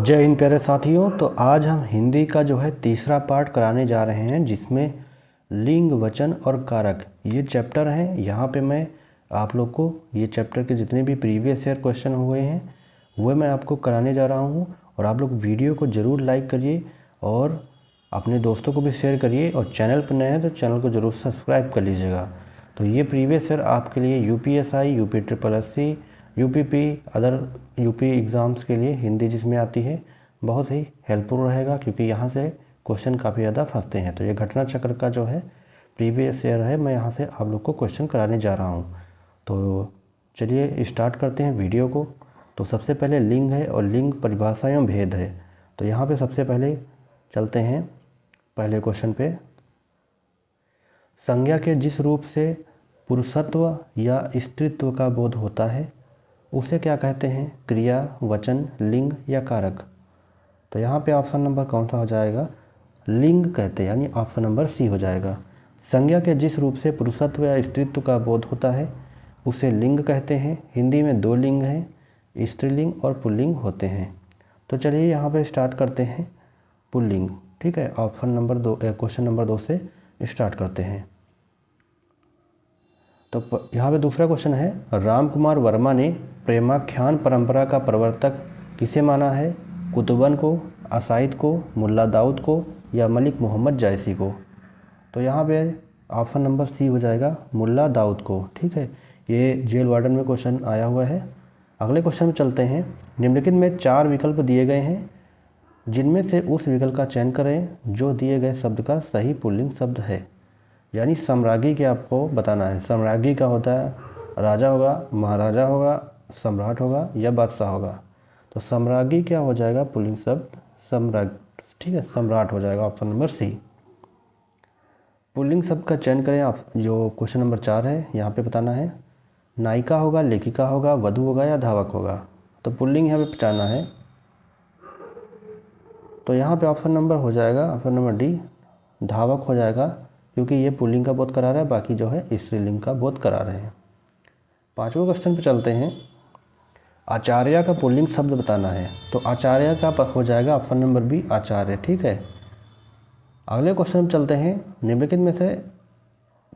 जय हिंद प्यारे साथियों। तो आज हम हिंदी का जो है तीसरा पार्ट कराने जा रहे हैं, जिसमें लिंग, वचन और कारक ये चैप्टर हैं। यहाँ पे मैं आप लोग को ये चैप्टर के जितने भी प्रीवियस ईयर क्वेश्चन हुए हैं वो मैं आपको कराने जा रहा हूँ। और आप लोग वीडियो को ज़रूर लाइक करिए और अपने दोस्तों को भी शेयर करिए, और चैनल पर नए हैं तो चैनल को ज़रूर सब्सक्राइब कर लीजिएगा। तो ये प्रीवियस ईयर आपके लिए UPSI, UP UPP, other UP exams के लिए हिंदी जिसमें आती है बहुत ही हेल्पफुल रहेगा, क्योंकि यहाँ से क्वेश्चन काफ़ी ज़्यादा फंसते हैं। तो ये घटना चक्र का जो है प्रीवियस ईयर है, मैं यहाँ से आप लोग को क्वेश्चन कराने जा रहा हूँ। तो चलिए स्टार्ट करते हैं वीडियो को। तो सबसे पहले लिंग है और लिंग परिभाषा एवं भेद है। तो यहाँ पे सबसे पहले चलते हैं पहले क्वेश्चन पे। संज्ञा के जिस रूप से पुरुषत्व या स्त्रीत्व का बोध होता है उसे क्या कहते हैं? क्रिया, वचन, लिंग या कारक। तो यहाँ पे ऑप्शन नंबर कौन सा हो जाएगा? लिंग कहते हैं, यानी ऑप्शन नंबर सी हो जाएगा। संज्ञा के जिस रूप से पुरुषत्व या स्त्रीत्व का बोध होता है उसे लिंग कहते हैं। हिंदी में दो लिंग हैं, स्त्रीलिंग और पुल्लिंग होते हैं। तो चलिए यहाँ पे स्टार्ट करते हैं पुल्लिंग। ठीक है, ऑप्शन नंबर 2 क्वेश्चन नंबर 2 से स्टार्ट करते हैं। तो यहाँ पे दूसरा क्वेश्चन है, राम कुमार वर्मा ने प्रेमाख्यान परंपरा का प्रवर्तक किसे माना है? कुतुबन को, असाइद को, मुल्ला दाऊद को या मलिक मोहम्मद जायसी को। तो यहाँ पे ऑप्शन नंबर सी हो जाएगा, मुल्ला दाऊद को। ठीक है, ये जेल वार्डन में क्वेश्चन आया हुआ है। अगले क्वेश्चन में चलते हैं। निम्नलिखित में 4 विकल्प दिए गए हैं, जिनमें से उस विकल्प का चयन करें जो दिए गए शब्द का सही पुल्लिंग शब्द है। यानी सम्राज्ञी के आपको बताना है। सम्राज्ञी का होता है राजा होगा, महाराजा होगा, सम्राट होगा या बादशाह होगा। तो सम्राज्ञी क्या हो जाएगा पुल्लिंग शब्द? सम्राट। ठीक है, सम्राट हो जाएगा ऑप्शन नंबर सी। पुल्लिंग शब्द का चयन करें। आप जो क्वेश्चन नंबर 4 है यहाँ पे बताना है। नायिका होगा, लेखिका होगा, वधु होगा या धावक होगा। तो पुल्लिंग यहाँ पे बताना है। तो यहाँ पे ऑप्शन नंबर हो जाएगा ऑप्शन नंबर डी, धावक हो जाएगा, क्योंकि ये पुल्लिंग का बोध करा रहा है, बाकी जो है स्त्रीलिंग का बोध करा रहे हैं। 5वें क्वेश्चन पे चलते हैं। आचार्य का पुल्लिंग शब्द बताना है। तो आचार्य का हो जाएगा ऑप्शन नंबर बी, आचार्य। ठीक है, अगले क्वेश्चन में चलते हैं। निम्नलिखित में से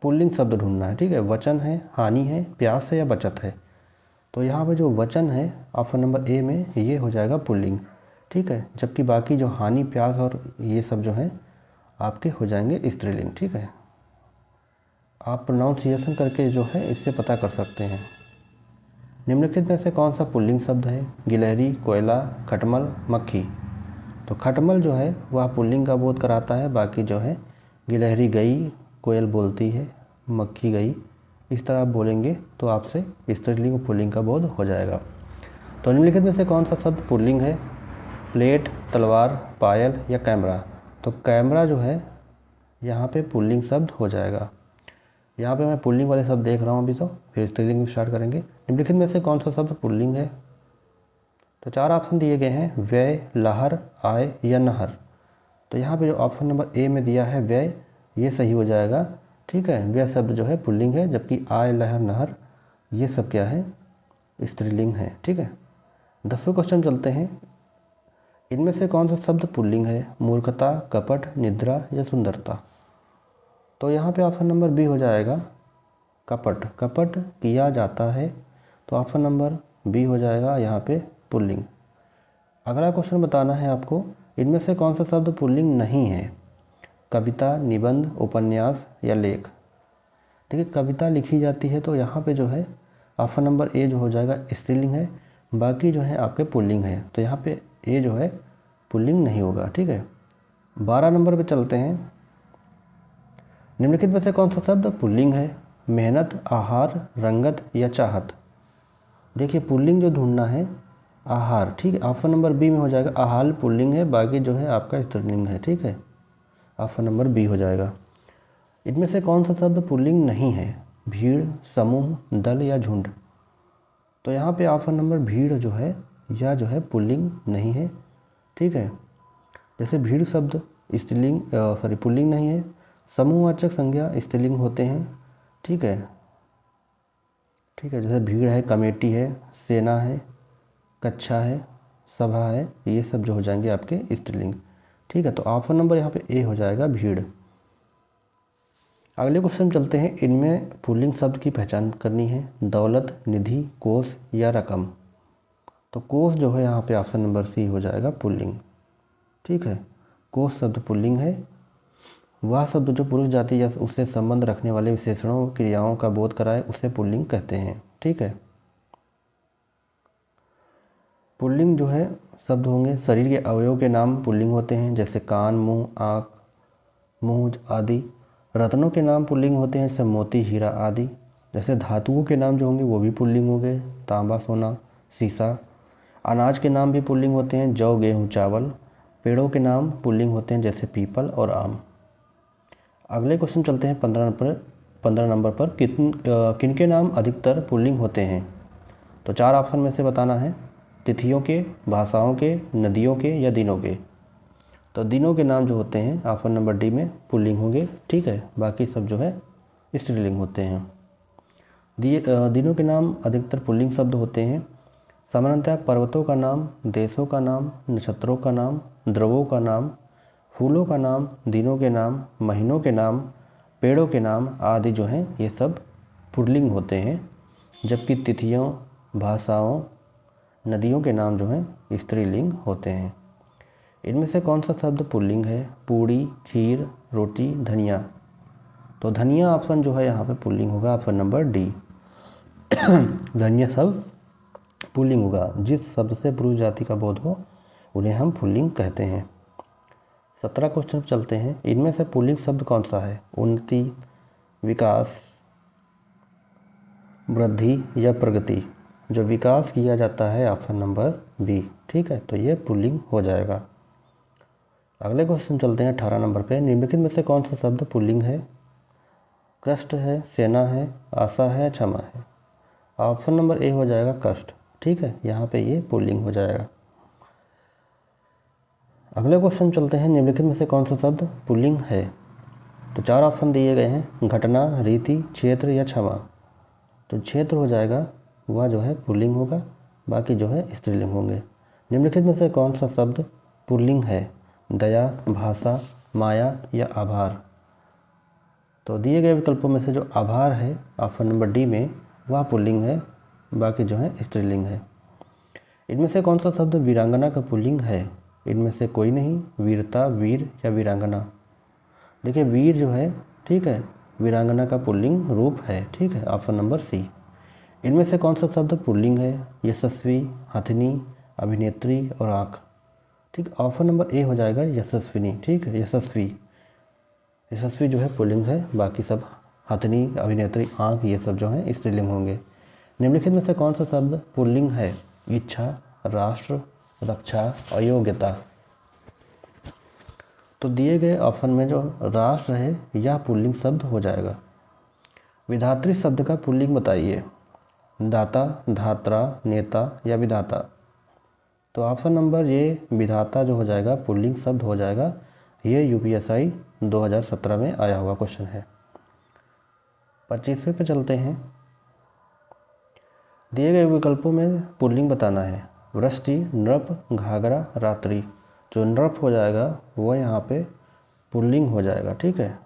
पुल्लिंग शब्द ढूंढना है। ठीक है, वचन है, हानि है, प्यास है या बचत है। तो यहाँ पे जो वचन है ऑप्शन नंबर ए में ये हो जाएगा पुल्लिंग। ठीक है, जबकि बाकी जो हानि, प्यास और ये सब जो हैं आपके हो जाएंगे स्त्रीलिंग। ठीक है, आप प्रोनाउंसिएशन करके जो है इससे पता कर सकते हैं। निम्नलिखित में से कौन सा पुल्लिंग शब्द है? गिलहरी, कोयला, खटमल, मक्खी। तो खटमल जो है वह पुल्लिंग का बोध कराता है, बाकी जो है गिलहरी गई, कोयल बोलती है, मक्खी गई, इस तरह आप बोलेंगे तो आपसे स्त्रीलिंग और पुल्लिंग का बोध हो जाएगा। तो निम्नलिखित में से कौन सा शब्द पुल्लिंग है? प्लेट, तलवार, पायल या कैमरा। तो कैमरा जो है यहाँ पे पुल्लिंग शब्द हो जाएगा। यहाँ पे मैं पुल्लिंग वाले शब्द देख रहा हूँ अभी, तो फिर स्त्रीलिंग स्टार्ट करेंगे। निम्नलिखित में से कौन सा शब्द पुल्लिंग है? तो 4 ऑप्शन दिए गए हैं, व्यय, लहर, आय या नहर। तो यहाँ पे जो ऑप्शन नंबर ए में दिया है व्यय, ये सही हो जाएगा। ठीक है, व्यय शब्द जो है पुल्लिंग है, जबकि आय, लहर, नहर ये सब क्या है? स्त्रीलिंग है। ठीक है, 10वें क्वेश्चन चलते हैं। इनमें से कौन सा शब्द पुल्लिंग है? मूर्खता, कपट, निद्रा या सुंदरता। तो यहाँ पे ऑप्शन नंबर बी हो जाएगा, कपट। कपट किया जाता है, तो ऑप्शन नंबर बी हो जाएगा यहाँ पे पुल्लिंग। अगला क्वेश्चन बताना है आपको, इनमें से कौन सा शब्द पुल्लिंग नहीं है? कविता, निबंध, उपन्यास या लेख। देखिए, कविता लिखी जाती है तो यहाँ पे जो है ऑप्शन नंबर ए जो हो जाएगा स्त्रीलिंग है, बाकी जो है आपके पुल्लिंग है। तो यहाँ पे ए जो है पुल्लिंग नहीं होगा। ठीक है, 12 नंबर पे चलते हैं। निम्नलिखित में से कौन सा शब्द पुल्लिंग है? मेहनत, आहार, रंगत या चाहत। देखिए, पुल्लिंग जो ढूंढना है आहार। ठीक है, ऑप्शन नंबर बी में हो जाएगा, आहार पुल्लिंग है, बाकी जो है आपका स्त्रीलिंग है। ठीक है, ऑप्शन नंबर बी हो जाएगा। इनमें से कौन सा शब्द पुल्लिंग नहीं है? भीड़, समूह, दल या झुंड। तो यहाँ पे ऑप्शन नंबर भीड़ जो है या जो है पुल्लिंग नहीं है। ठीक है, जैसे भीड़ शब्द स्त्रीलिंग पुल्लिंग नहीं है, समूहवाचक संज्ञा स्त्रीलिंग होते हैं। ठीक है, ठीक है, जैसे भीड़ है, कमेटी है, सेना है, कक्षा है, सभा है, ये सब जो हो जाएंगे आपके स्त्रीलिंग। ठीक है, तो ऑप्शन नंबर यहाँ पे ए हो जाएगा भीड़। अगले क्वेश्चन चलते हैं। इनमें पुल्लिंग शब्द की पहचान करनी है। दौलत, निधि, कोष या रकम। तो कोष जो है यहाँ पे ऑप्शन नंबर सी हो जाएगा पुल्लिंग। ठीक है, कोष शब्द पुल्लिंग है। वह शब्द जो पुरुष जाति या उससे संबंध रखने वाले विशेषणों क्रियाओं का बोध कराए उसे पुल्लिंग कहते हैं। ठीक है, पुल्लिंग जो है शब्द होंगे शरीर के अवयव के नाम पुल्लिंग होते हैं, जैसे कान, मुंह, आँख, मुंह आदि। रत्नों के नाम पुल्लिंग होते हैं, जैसे मोती, हीरा आदि। जैसे धातुओं के नाम जो होंगे वो भी पुल्लिंग होंगे, तांबा, सोना, सीसा। अनाज के नाम भी पुल्लिंग होते हैं, जौ, गेहूँ, चावल। पेड़ों के नाम पुल्लिंग होते हैं, जैसे पीपल और आम। अगले क्वेश्चन चलते हैं 15 नंबर पर किनके नाम अधिकतर पुल्लिंग होते हैं। तो 4 ऑप्शन में से बताना है। तिथियों के, भाषाओं के, नदियों के या दिनों के। तो दिनों के नाम जो होते हैं ऑप्शन नंबर डी में पुल्लिंग होंगे। ठीक है, बाकी सब जो है स्त्रीलिंग होते हैं। दिनों के नाम अधिकतर पुल्लिंग शब्द होते हैं। सामान्यतः पर्वतों का नाम, देशों का नाम, नक्षत्रों का नाम, द्रवों का नाम, फूलों का नाम, दिनों के नाम, महीनों के नाम, पेड़ों के नाम आदि जो हैं ये सब पुल्लिंग होते हैं। जबकि तिथियों, भाषाओं, नदियों के नाम जो हैं स्त्रीलिंग होते हैं। इनमें से कौन सा शब्द पुल्लिंग है। पूड़ी, खीर, रोटी, धनिया। तो धनिया ऑप्शन जो है यहाँ पे पुल्लिंग होगा, ऑप्शन नंबर डी। धनिया शब्द पुल्लिंग होगा। जिस शब्द से पुरुष जाति का बोध हो उन्हें हम पुल्लिंग कहते हैं। 17 क्वेश्चन चलते हैं। इनमें से पुल्लिंग शब्द कौन सा है। उन्नति, विकास, वृद्धि या प्रगति। जो विकास किया जाता है ऑप्शन नंबर बी। ठीक है, तो ये पुल्लिंग हो जाएगा। अगले क्वेश्चन चलते हैं 18 नंबर पे। निम्नलिखित में से कौन सा शब्द पुल्लिंग है। कष्ट है, सेना है, आशा है, क्षमा है। ऑप्शन नंबर ए हो जाएगा कष्ट। ठीक है, यहाँ पे ये पुल्लिंग हो जाएगा। अगले क्वेश्चन चलते हैं। निम्नलिखित में से कौन सा शब्द पुल्लिंग है। तो 4 ऑप्शन दिए गए हैं। घटना, रीति, क्षेत्र या क्षमा। तो क्षेत्र हो जाएगा, वह जो है पुल्लिंग होगा, बाकी जो है स्त्रीलिंग होंगे। निम्नलिखित में से कौन सा शब्द पुल्लिंग है। दया, भाषा, माया या आभार। तो दिए गए विकल्पों में से जो आभार है ऑप्शन नंबर डी में वह पुल्लिंग है, बाकी जो है स्त्रीलिंग है। इनमें से कौन सा शब्द वीरांगना का पुल्लिंग है। इनमें से कोई नहीं। वीरता, वीर या वीरांगना। देखिए वीर जो है, ठीक है, वीरांगना का पुल्लिंग रूप है। ठीक है, ऑप्शन नंबर सी। इनमें से कौन सा शब्द पुल्लिंग है। यशस्वी, हथिनी, अभिनेत्री और आँख। ठीक, ऑप्शन नंबर ए हो जाएगा यशस्विनी। ठीक है, यशस्वी जो है पुल्लिंग है, बाकी सब हथिनी, अभिनेत्री, आँख ये सब जो है स्त्रीलिंग होंगे। निम्नलिखित में से कौन सा शब्द पुल्लिंग है। इच्छा, राष्ट्र, रक्षा और योग्यता। तो दिए गए ऑप्शन में जो राष्ट्र है यह पुल्लिंग शब्द हो जाएगा। विधात्री शब्द का पुल्लिंग बताइए। दाता, धात्रा, नेता या विधाता। तो ऑप्शन नंबर ये विधाता जो हो जाएगा पुल्लिंग शब्द हो जाएगा। ये यूपीएससी 2017 में आया हुआ क्वेश्चन है। 25वें पे चलते हैं। दिए गए विकल्पों में पुल्लिंग बताना है। वृष्टि, नृप, घाघरा, रात्रि। जो नृप हो जाएगा वो यहाँ पे पुल्लिंग हो जाएगा। ठीक है,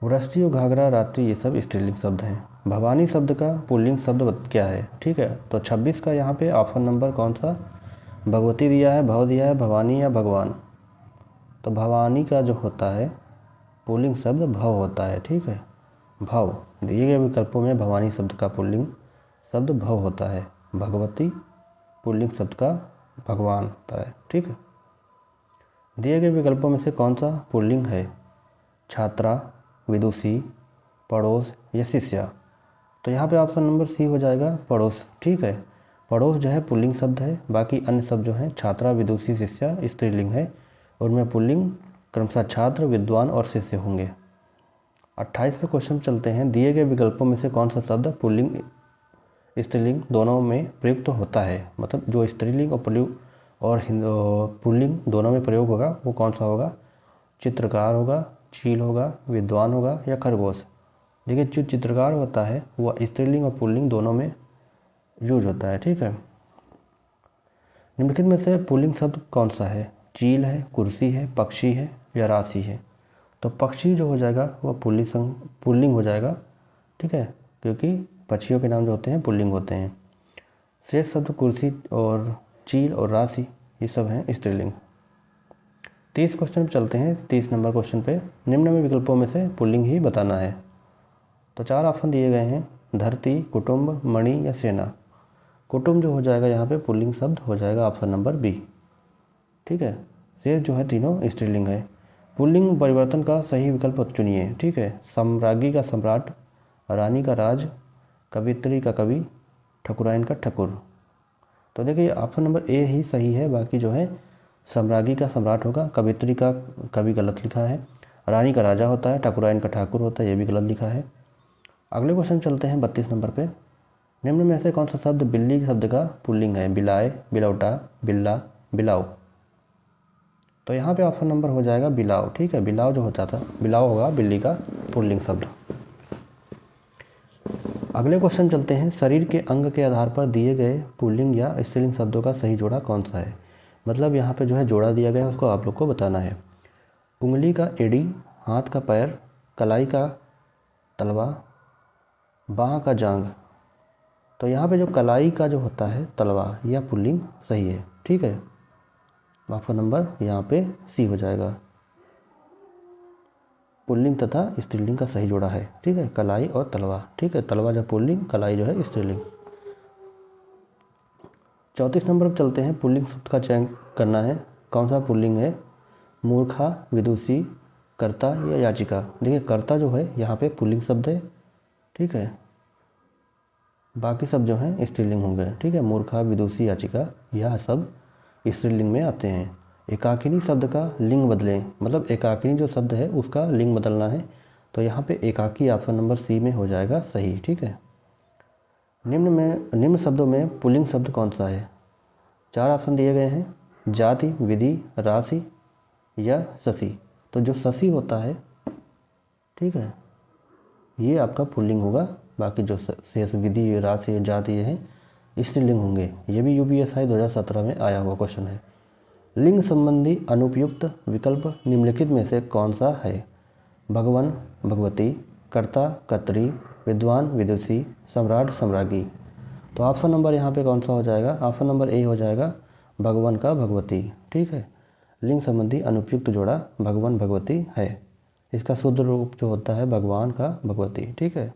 वृष्टि और घाघरा, रात्रि ये सब स्त्रीलिंग शब्द हैं। भवानी शब्द का पुल्लिंग शब्द क्या है। ठीक है, तो 26 का यहाँ पे ऑप्शन नंबर कौन सा। भगवती दिया है, भव दिया है, भवानी या भगवान। तो भवानी का जो होता है पुल्लिंग शब्द भव होता है। ठीक है, भव। दिए गए विकल्पों में भवानी शब्द का पुल्लिंग शब्द भव होता है। भगवती पुल्लिंग शब्द का भगवान होता है। ठीक है, दिए गए विकल्पों में से कौन सा पुल्लिंग है। छात्रा, विदुषी, पड़ोस या शिष्या। तो यहाँ पे ऑप्शन नंबर सी हो जाएगा पड़ोस। ठीक है, पड़ोस जो है पुल्लिंग शब्द है, बाकी अन्य शब्द जो हैं छात्रा, विदुषी, शिष्या स्त्रीलिंग है। उनमें पुल्लिंग क्रमशः छात्र, विद्वान और शिष्य होंगे। 28वें क्वेश्चन चलते हैं। दिए गए विकल्पों में से कौन सा शब्द पुल्लिंग स्त्रीलिंग दोनों में प्रयुक्त होता है। मतलब जो स्त्रीलिंग और पुल्लिंग दोनों में प्रयोग होगा वो कौन सा होगा। चित्रकार होगा, चील होगा, विद्वान होगा या खरगोश। देखिए जो चित्रकार होता है वह स्त्रीलिंग और पुल्लिंग दोनों में यूज होता है। ठीक है, निम्नलिखित में से पुल्लिंग शब्द कौन सा है? चील है, कुर्सी है, पक्षी है या राशि है? तो पक्षी जो हो जाएगा वह पुल्लिंग हो जाएगा, ठीक है, क्योंकि पक्षियों के नाम जो होते हैं पुल्लिंग होते हैं। शेष शब्द कुर्सी और चील और राशि ये सब हैं स्त्रीलिंग। 30 क्वेश्चन पे चलते हैं। 30 नंबर क्वेश्चन पे निम्न में विकल्पों में से पुल्लिंग ही बताना है। तो 4 ऑप्शन दिए गए हैं, धरती, कुटुंब, मणि या सेना। कुटुंब जो हो जाएगा यहाँ पे पुल्लिंग शब्द हो जाएगा ऑप्शन नंबर बी, ठीक है। शेष जो है तीनों स्त्रीलिंग है। पुल्लिंग परिवर्तन का सही विकल्प चुनिए, ठीक है। सम्राज्ञी का सम्राट, रानी का राज, कवित्री का कवि, ठकुराइन का ठकुर। तो देखिए ऑप्शन नंबर ए ही सही है, बाकी जो है सम्राज्ञी का सम्राट होगा, कवित्री का कवि गलत लिखा है, रानी का राजा होता है, ठकुराइन का ठाकुर होता है, ये भी गलत लिखा है। अगले क्वेश्चन चलते हैं 32 नंबर पे। निम्न में से कौन सा शब्द बिल्ली शब्द का पुल्लिंग है? बिलाए, बिलौटा, बिल्ला, बिलाओ। तो यहाँ पे ऑप्शन नंबर हो जाएगा बिलाओ, ठीक है। बिलाओ जो होता था, बिलाओ होगा बिल्ली का पुल्लिंग शब्द। अगले क्वेश्चन चलते हैं। शरीर के अंग के आधार पर दिए गए पुल्लिंग या स्त्रीलिंग शब्दों का सही जोड़ा कौन सा है? मतलब यहाँ पे जो है जोड़ा दिया गया है उसको आप लोग को बताना है। उंगली का एड़ी, हाथ का पैर, कलाई का तलवा, बाह का जांग। तो यहाँ पे जो कलाई का जो होता है तलवा यह पुल्लिंग सही है, ठीक है। ऑप्शन नंबर यहाँ पे सी हो जाएगा। पुल्लिंग तथा स्त्रीलिंग का सही जोड़ा है, ठीक है, कलाई और तलवा, ठीक है। तलवा जो पुल्लिंग, कलाई जो है स्त्रीलिंग। 34 नंबर पर चलते हैं। पुल्लिंग शब्द का चयन करना है, कौन सा पुल्लिंग है? मूर्खा, विदुषी, कर्ता या याचिका। देखिए कर्ता जो है यहाँ पे पुल्लिंग शब्द है, ठीक है। बाकी सब जो हैं स्त्रीलिंग होंगे, ठीक है। मूर्खा, विदुषी, याचिका यह सब स्त्रीलिंग में आते हैं। एकाकिनी शब्द का लिंग बदलें, मतलब एकाकिनी जो शब्द है उसका लिंग बदलना है। तो यहाँ पे एकाकी ऑप्शन नंबर सी में हो जाएगा सही, ठीक है। निम्न शब्दों में पुल्लिंग शब्द कौन सा है? 4 ऑप्शन दिए गए हैं, जाति, विधि, राशि या शशि। तो जो शशि होता है, ठीक है, ये आपका पुल्लिंग होगा। बाकी जो शेष विधि, राशि, जाति ये हैं स्त्रीलिंग होंगे। ये भी UPSI 2017 में आया हुआ क्वेश्चन है। लिंग संबंधी अनुपयुक्त विकल्प निम्नलिखित में से कौन सा है? भगवान, भगवती, कर्ता, कर्त्री, विद्वान, विदुषी, सम्राट, सम्राज्ञी। तो ऑप्शन नंबर यहाँ पे कौन सा हो जाएगा? ऑप्शन नंबर ए हो जाएगा, भगवान का भगवती, ठीक है। लिंग संबंधी अनुपयुक्त जोड़ा भगवान भगवती है। इसका शुद्ध रूप जो होता है भगवान का भगवती, ठीक है।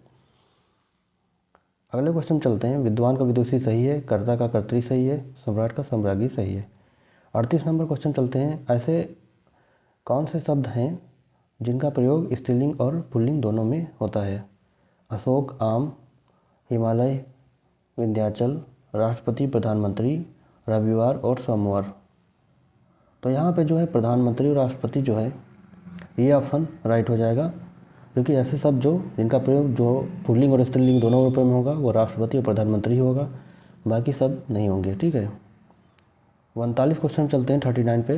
अगले क्वेश्चन चलते हैं। विद्वान का विदुषी सही है, कर्ता का कर्त्री सही है, सम्राट का सम्राज्ञी सही है। 38 नंबर क्वेश्चन चलते हैं। ऐसे कौन से शब्द हैं जिनका प्रयोग स्त्रीलिंग और पुल्लिंग दोनों में होता है? अशोक, आम, हिमालय, विंध्याचल, राष्ट्रपति, प्रधानमंत्री, रविवार और सोमवार। तो यहाँ पे जो है प्रधानमंत्री और राष्ट्रपति जो है ये ऑप्शन राइट हो जाएगा, क्योंकि ऐसे शब्द जो जिनका प्रयोग जो पुल्लिंग और स्त्रीलिंग दोनों रूपों में होगा वो राष्ट्रपति और प्रधानमंत्री होगा, बाकी सब नहीं होंगे, ठीक है। 39 क्वेश्चन चलते हैं 39 पे।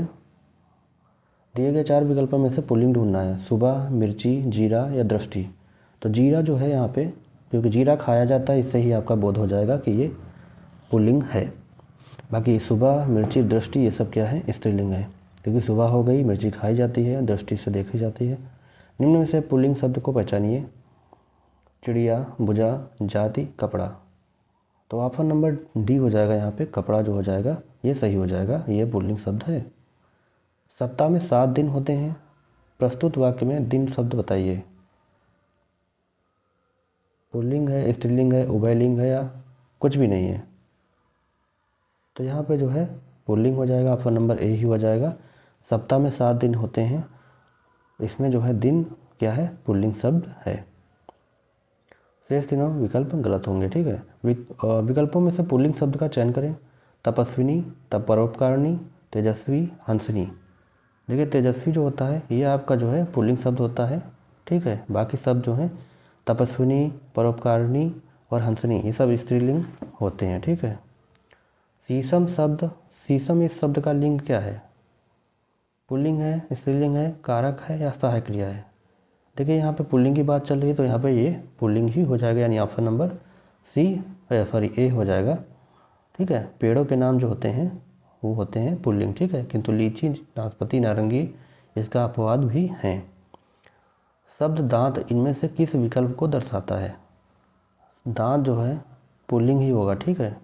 दिए गए 4 विकल्पों में से पुल्लिंग ढूंढना है। सुबह, मिर्ची, जीरा या दृष्टि। तो जीरा जो है यहाँ पे, क्योंकि जीरा खाया जाता है, इससे ही आपका बोध हो जाएगा कि ये पुल्लिंग है। बाकी सुबह, मिर्ची, दृष्टि ये सब क्या है? स्त्रीलिंग है, क्योंकि सुबह हो गई, मिर्ची खाई जाती है, दृष्टि से देखी जाती है। निम्न में से पुल्लिंग शब्द को पहचानिए। चिड़िया, भुजा, जाति, कपड़ा। तो ऑप्शन नंबर डी हो जाएगा यहाँ पे, कपड़ा जो हो जाएगा ये सही हो जाएगा, ये पुल्लिंग शब्द है। सप्ताह में 7 दिन होते हैं, प्रस्तुत वाक्य में दिन शब्द बताइए। पुल्लिंग है, स्त्रीलिंग है, उभयलिंग है या कुछ भी नहीं है? तो यहाँ पे जो है पुल्लिंग हो जाएगा, ऑप्शन नंबर ए ही हो जाएगा। सप्ताह में 7 दिन होते हैं, इसमें जो है दिन क्या है? पुल्लिंग शब्द है। शेष तीनों विकल्प गलत होंगे, ठीक है। विकल्पों में से पुल्लिंग शब्द का चयन करें। तपस्विनी, परोपकारिणी, तेजस्वी, हंसनी। देखिए तेजस्वी जो होता है ये आपका जो है पुल्लिंग शब्द होता है, ठीक है। बाकी सब जो हैं तपस्विनी, परोपकारिणी और हंसनी ये सब स्त्रीलिंग होते हैं, ठीक है। शीशम शब्द, शीशम इस शब्द का लिंग क्या है? पुल्लिंग है, स्त्रीलिंग है, कारक है या सहायक क्रिया है? देखिए यहाँ पे पुल्लिंग की बात चल रही है तो यहाँ पे ये पुल्लिंग ही हो जाएगा, यानी ऑप्शन नंबर सी ए हो जाएगा, ठीक है। पेड़ों के नाम जो होते हैं वो होते हैं पुल्लिंग, ठीक है। किंतु लीची, नाशपाती, नारंगी इसका अपवाद भी हैं। शब्द दांत इनमें से किस विकल्प को दर्शाता है? दांत जो है पुल्लिंग ही होगा, ठीक है।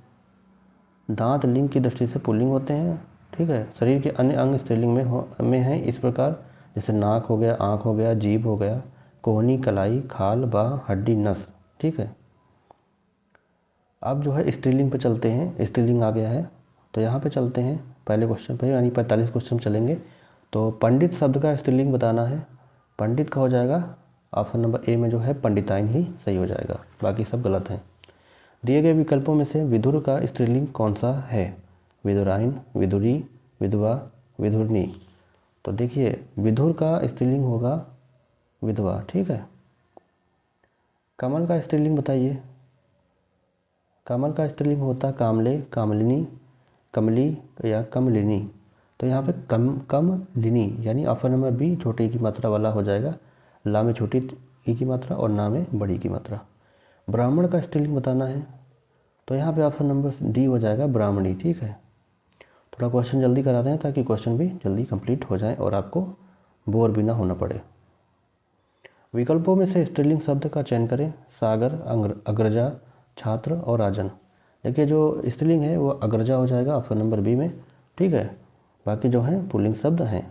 दांत लिंग की दृष्टि से पुल्लिंग होते हैं, ठीक है। शरीर के अन्य अंग स्त्रीलिंग में हैं इस प्रकार, जैसे नाक हो गया, आँख हो गया, जीभ हो गया, कोहनी, कलाई, खाल, बाह, हड्डी, नस, ठीक है। अब जो है स्त्रीलिंग पे चलते हैं। स्त्रीलिंग आ गया है तो यहाँ पे चलते हैं पहले क्वेश्चन पे, यानी 45 क्वेश्चन चलेंगे। तो पंडित शब्द का स्त्रीलिंग बताना है। पंडित का हो जाएगा ऑप्शन नंबर ए में जो है पंडिताइन ही सही हो जाएगा, बाकी सब गलत हैं। दिए गए विकल्पों में से विदुर का स्त्रीलिंग कौन सा है? विदुराइन, विदुरी, विधवा, विधुरनी। तो देखिए विदुर का स्त्रीलिंग होगा विधवा, ठीक है। कमल का स्त्रीलिंग बताइए। कमल का स्त्रीलिंग होता कामले, कामलिनी, कमली या कमलिनी। तो यहाँ पे कमलिनी, यानी ऑप्शन नंबर बी छोटे ई की मात्रा वाला हो जाएगा। ला में छोटी ई की मात्रा और ना में बड़ी की मात्रा। ब्राह्मण का स्त्रीलिंग बताना है तो यहाँ पे ऑप्शन नंबर डी हो जाएगा ब्राह्मणी, ठीक है। थोड़ा क्वेश्चन जल्दी कराते हैं ताकि क्वेश्चन भी जल्दी कंप्लीट हो जाए और आपको बोर भी ना होना पड़े। विकल्पों में से स्त्रीलिंग शब्द का चयन करें। सागर, अग्रजा, छात्र और राजन। देखिए जो स्त्रीलिंग है वो अग्रजा हो जाएगा ऑप्शन नंबर बी में, ठीक है। बाकी जो है पुल्लिंग शब्द हैं।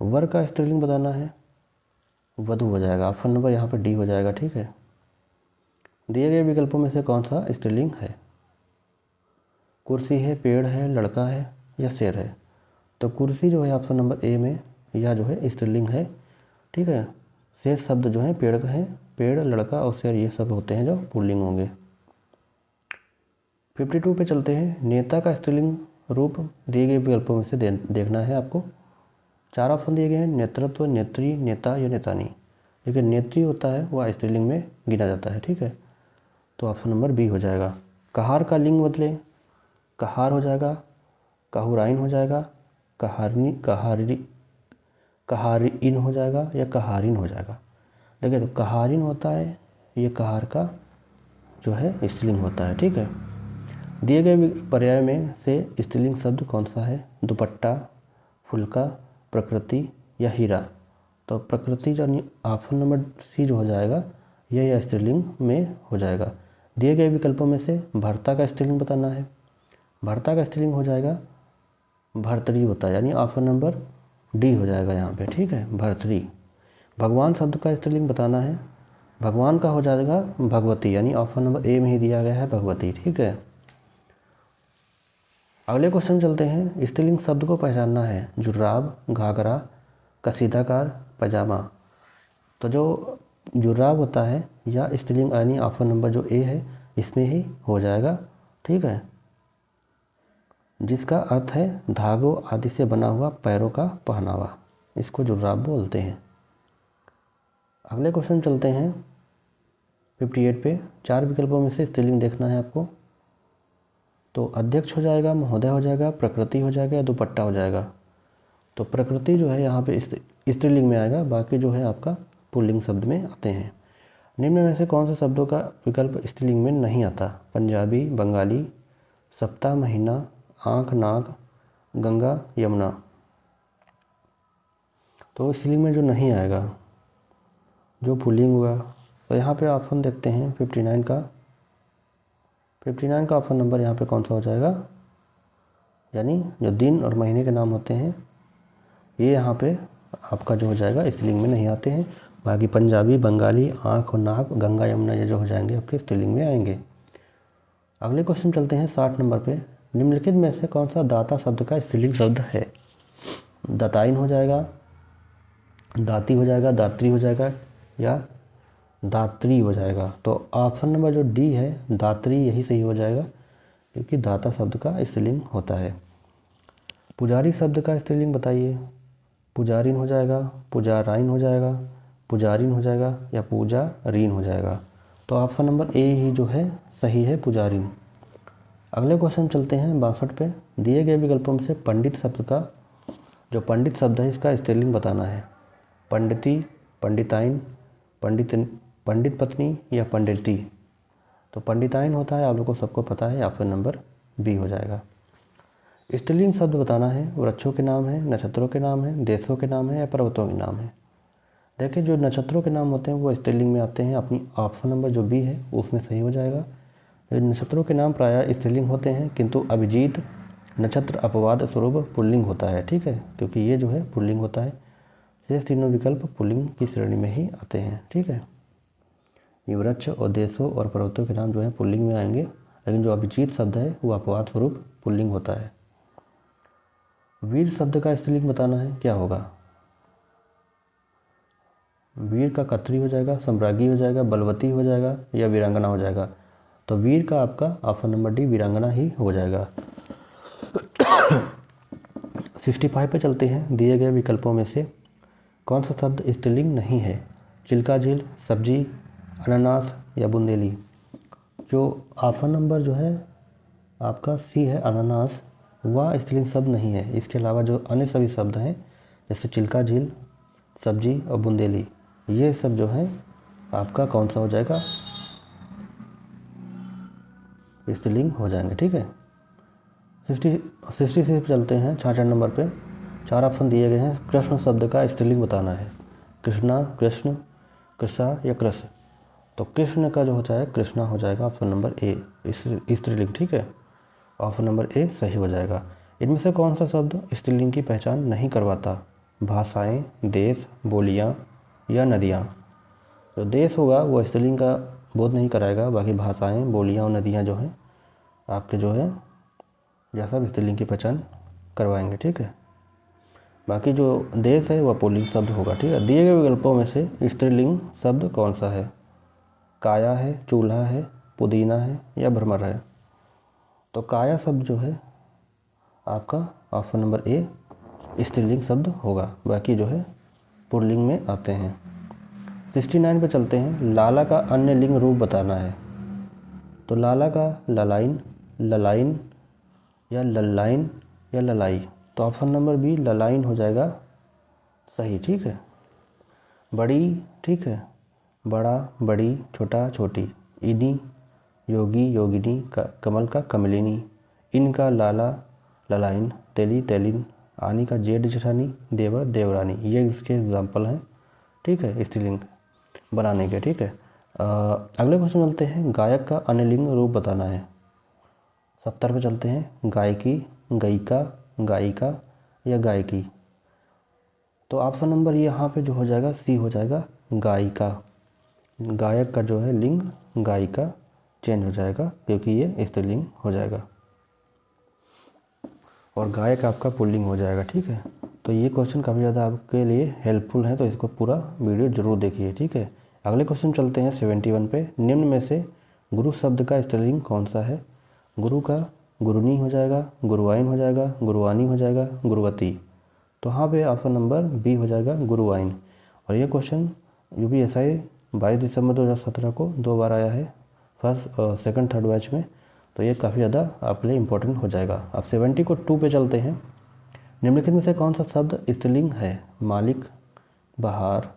वर का स्त्रीलिंग बताना है, वधु हो जाएगा, ऑप्शन नंबर यहाँ पर डी हो जाएगा, ठीक है। दिए गए विकल्पों में से कौन सा स्त्रीलिंग है? कुर्सी है, पेड़ है, लड़का है या शेर है। तो कुर्सी जो है ऑप्शन नंबर ए में या जो है स्त्रीलिंग है, ठीक है। शेष शब्द जो है पेड़ का है, पेड़, लड़का और शेर ये सब होते हैं जो पुल्लिंग होंगे। 52 पे चलते हैं। नेता का स्त्रीलिंग रूप दिए गए विकल्पों में से देखना है आपको। 4 ऑप्शन दिए गए हैं, नेतृत्व, नेत्री, नेता या नेतानी। लेकिन नेत्री होता है वह स्त्रीलिंग में गिना जाता है, ठीक है। तो ऑप्शन नंबर बी हो जाएगा। कहार का लिंग बदले, कहार हो जाएगा, कहुराइन हो जाएगा, कहारिन हो जाएगा या कहारिन हो जाएगा। देखिए तो कहारिन होता है, ये कहार का जो है स्त्रीलिंग होता है, ठीक है। दिए गए पर्याय में से स्त्रीलिंग शब्द कौन सा है? दुपट्टा, फुलका, प्रकृति या हीरा। तो प्रकृति जो ऑप्शन नंबर सी जो हो जाएगा यह स्त्रीलिंग में हो जाएगा। दिए गए विकल्पों में से भर्ता का स्त्रीलिंग बताना है। भर्ता का स्त्रीलिंग हो जाएगा भर्तरी होता है, यानी ऑप्शन नंबर डी हो जाएगा यहाँ पे, ठीक है, भर्तरी। भगवान शब्द का स्त्रीलिंग बताना है। भगवान का हो जाएगा भगवती, यानी ऑप्शन नंबर ए में ही दिया गया है भगवती, ठीक है। अगले क्वेश्चन चलते हैं। स्त्रीलिंग शब्द को पहचानना है। जुर्राब, घाघरा, कसीदाकार, पैजामा। तो जो जुर्राब होता है या स्त्रीलिंग यानी ऑप्शन नंबर जो ए है इसमें ही हो जाएगा, ठीक है, जिसका अर्थ है धागों आदि से बना हुआ पैरों का पहनावा, इसको जुर्राब बोलते हैं। अगले क्वेश्चन चलते हैं 58 पे। 4 विकल्पों में से स्त्रीलिंग देखना है आपको। तो अध्यक्ष हो जाएगा, महोदय हो जाएगा, प्रकृति हो जाएगा या दुपट्टा हो जाएगा। तो प्रकृति जो है यहाँ पे स्त्रीलिंग में आएगा, बाकी जो है आपका पुल्लिंग शब्द में आते हैं। निम्न में से कौन से शब्दों का विकल्प स्त्रीलिंग में नहीं आता? पंजाबी, बंगाली, सप्ताह, महीना, आँख, नाक, गंगा, यमुना। तो स्त्रीलिंग में जो नहीं आएगा, जो पुल्लिंग हुआ, तो यहाँ पे ऑप्शन देखते हैं 59 का। 59 का ऑप्शन नंबर यहाँ पे कौन सा हो जाएगा? यानी जो दिन और महीने के नाम होते हैं ये यहाँ पे आपका जो हो जाएगा स्त्रीलिंग में नहीं आते हैं। बाकी पंजाबी, बंगाली, आँख और नाक, गंगा, यमुना ये जो हो जाएंगे आपके स्त्रीलिंग में आएंगे। अगले क्वेश्चन चलते हैं 60 नंबर पे। निम्नलिखित में से कौन सा दाता शब्द का स्त्रीलिंग शब्द है? दाताइन हो जाएगा, दाती हो जाएगा, दात्री हो जाएगा या दात्री हो जाएगा। तो ऑप्शन नंबर जो डी है दात्री यही सही हो जाएगा, क्योंकि दाता शब्द का स्त्रीलिंग होता है। पुजारी शब्द का स्त्रीलिंग बताइए। पुजारिन हो जाएगा, पुजाराइन हो जाएगा, पुजारिन हो जाएगा या पूजारीन हो जाएगा। तो ऑप्शन नंबर ए ही जो है सही है, पुजारिन। अगले क्वेश्चन चलते हैं 62 पे। दिए गए विकल्पों में से पंडित शब्द का जो पंडित शब्द है इसका स्त्रीलिंग बताना है। पंडिती, पंडिताइन, पंडित पत्नी या पंडिती। तो पंडिताइन होता है, आप लोगों को सबको पता है, ऑप्शन नंबर बी हो जाएगा। स्त्रीलिंग शब्द बताना है, वृक्षों के नाम है, नक्षत्रों के नाम है, देशों के नाम है या पर्वतों के नाम है। देखिए जो नक्षत्रों के नाम होते हैं वो स्त्रीलिंग में आते हैं, अपनी ऑप्शन नंबर जो बी है उसमें सही हो जाएगा। नक्षत्रों के नाम प्रायः स्त्रीलिंग होते हैं, किंतु अभिजीत नक्षत्र अपवाद स्वरूप पुल्लिंग होता है, ठीक है, क्योंकि ये जो है पुल्लिंग होता है। शेष तीनों विकल्प पुल्लिंग की श्रेणी में ही आते हैं, ठीक है। ये वृक्ष और देशों और पर्वतों के नाम जो है पुल्लिंग में आएंगे, लेकिन जो अभिजीत शब्द है वो अपवाद स्वरूप पुल्लिंग होता है। वीर शब्द का स्त्रीलिंग बताना है, क्या होगा? वीर का कत्री हो जाएगा, सम्राज्ञी हो जाएगा, बलवती हो जाएगा या वीरांगना हो जाएगा। तो वीर का आपका ऑप्शन नंबर डी वीरांगना ही हो जाएगा। 65 पे चलते हैं। दिए गए विकल्पों में से कौन सा शब्द स्त्रीलिंग नहीं है? चिल्का झील, सब्जी, अनानास या बुंदेली। जो ऑप्शन नंबर जो है आपका सी है अनानास, वह स्त्रीलिंग शब्द नहीं है। इसके अलावा जो अन्य सभी शब्द हैं जैसे चिल्का झील, सब्जी और बुंदेली, ये सब जो है आपका कौन सा हो जाएगा? स्त्रीलिंग हो जाएंगे, ठीक है। 66 पे चलते हैं। 66 नंबर पे 4 ऑप्शन दिए गए हैं। कृष्ण शब्द का स्त्रीलिंग बताना है। कृष्णा, कृष्ण, कृषा या कृष। तो कृष्ण का जो होता है कृष्णा हो जाएगा ऑप्शन नंबर ए स्त्रीलिंग, ठीक है। ऑप्शन नंबर ए सही हो जाएगा। इनमें से कौन सा शब्द स्त्रीलिंग की पहचान नहीं करवाता? भाषाएं, देश, बोलियां या नदियां। जो देश होगा वो स्त्रीलिंग का बोध नहीं कराएगा, बाकी भाषाएं, बोलियां और नदियां जो हैं आपके जो है यह सब स्त्रीलिंग की पहचान करवाएंगे, ठीक है। बाकी जो देश है वह पुल्लिंग शब्द होगा, ठीक है। दिए गए विकल्पों में से स्त्रीलिंग शब्द कौन सा है? काया है, चूल्हा है, पुदीना है या भ्रमर है। तो काया शब्द जो है आपका ऑप्शन नंबर ए स्त्रीलिंग शब्द होगा, बाकी जो है पुल्लिंग में आते हैं। 69 पे चलते हैं। लाला का अन्य लिंग रूप बताना है। तो लाला का ललाइन, ललाइन या ललाइन या ललाई। तो ऑप्शन नंबर बी ललाइन हो जाएगा सही, ठीक है। बड़ी, ठीक है, बड़ा, बड़ी, छोटा, छोटी। इनी, योगी, योगिनी, कमल का कमलिनी। इनका लाला, ललाइन, तेली, तेलिन। आनी का जेठ जेठानी, देवर, देवरानी। ये इसके एग्जाम्पल हैं, ठीक है, स्त्रीलिंग बनाने के, ठीक है। अगले क्वेश्चन चलते हैं। गायक का अन्य लिंग रूप बताना है। 70 पे चलते हैं। गायकी, गायिका, गायिका या गायकी। तो ऑप्शन नंबर यहाँ पे जो हो जाएगा सी हो जाएगा गायिका। गायक का जो है लिंग गायिका चेंज हो जाएगा क्योंकि ये स्त्रीलिंग हो जाएगा और गायक आपका पुल्लिंग हो जाएगा, ठीक है। तो ये क्वेश्चन काफ़ी ज़्यादा आपके लिए हेल्पफुल है, तो इसको पूरा वीडियो जरूर देखिए, ठीक है। अगले क्वेश्चन चलते हैं 71 पे। निम्न में से गुरु शब्द का स्त्रीलिंग कौन सा है? गुरु का गुरुनी हो जाएगा, गुरुवाइन हो जाएगा, गुरुवानी हो जाएगा, गुरुवती। तो यहाँ पे ऑप्शन नंबर बी हो जाएगा गुरुवाइन। और ये क्वेश्चन UPSI 22 दिसंबर 2017 को 2 बार आया है, फर्स्ट और सेकंड थर्ड बैच में। तो ये काफ़ी ज़्यादा आपके लिए इंपॉर्टेंट हो जाएगा। अब 72 पे चलते हैं। निम्नलिखित में से कौन सा शब्द स्त्रीलिंग है? मालिक, बहार,